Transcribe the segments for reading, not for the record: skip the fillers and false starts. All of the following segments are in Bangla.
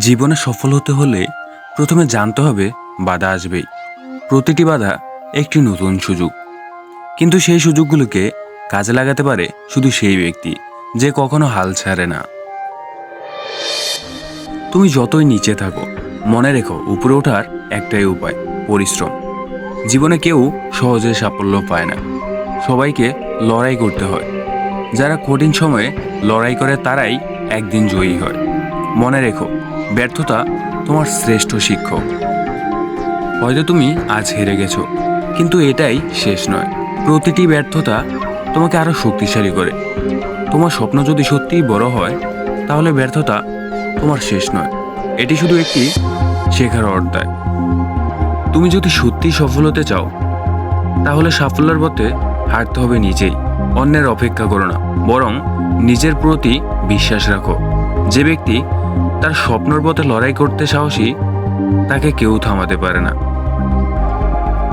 জীবনে সফল হতে হলে প্রথমে জানতে হবে বাধা আসবেই। প্রতিটি বাধা একটি নতুন সুযোগ, কিন্তু সেই সুযোগগুলোকে কাজে লাগাতে পারে শুধু সেই ব্যক্তি যে কখনো হাল ছাড়ে না। তুমি যতই নিচে থাকো, মনে রেখো উপরে ওঠার একটাই উপায়, পরিশ্রম। জীবনে কেউ সহজে সাফল্য পায় না, সবাইকে লড়াই করতে হয়। যারা কঠিন সময়ে লড়াই করে তারাই একদিন জয়ী হয়। মনে রেখো, ব্যর্থতা তোমার শ্রেষ্ঠ শিক্ষক। হয়তো তুমি আজ হেরে গেছো, কিন্তু এটাই শেষ নয়। প্রতিটি ব্যর্থতা তোমাকে আরো শক্তিশালী করে। তোমার স্বপ্ন যদি সত্যিই বড় হয়, তাহলে ব্যর্থতা তোমার শেষ নয়, এটি শুধু একটি শেখার অধ্যায়। তুমি যদি সত্যি সফল হতে চাও, তাহলে সাফল্যের পথে হাঁটতে হবে নিজেই। অন্যের অপেক্ষা করো না, বরং নিজের প্রতি বিশ্বাস রাখো। যে ব্যক্তি তার স্বপ্নের পথে লড়াই করতে সাহসী, তাকে কেউ থামাতে পারে না।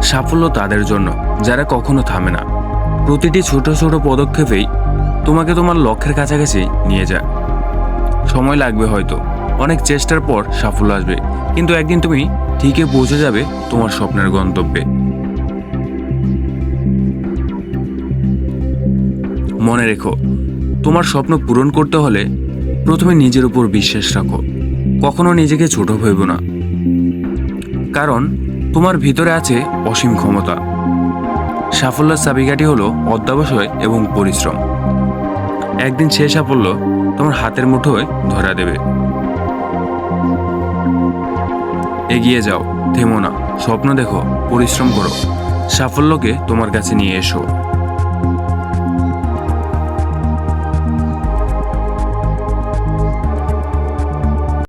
সাফল্য তাদের জন্য যারা কখনো থামে না। প্রতিটি ছোট ছোট পদক্ষেপেই তোমাকে তোমার লক্ষ্যের কাছাকাছি নিয়ে যায়। সময় লাগবে হয়তো, অনেক চেষ্টার পর সাফল্য আসবে, কিন্তু একদিন তুমি ঠিকই পৌঁছে যাবে তোমার স্বপ্নের গন্তব্যে। মনে রেখো, তোমার স্বপ্ন পূরণ করতে হলে প্রথমে নিজের উপর বিশ্বাস রাখো। কখনো নিজেকে ছোট ভেবো না, কারণ তোমার ভিতরে আছে অসীম ক্ষমতা। সাফল্যের চাবিকাঠি হলো অধ্যবসায় এবং পরিশ্রম। একদিন সে সাফল্য তোমার হাতের মুঠোয় ধরা দেবে। এগিয়ে যাও, থেমো না, স্বপ্ন দেখো, পরিশ্রম করো, সাফল্যকে তোমার কাছে নিয়ে এসো।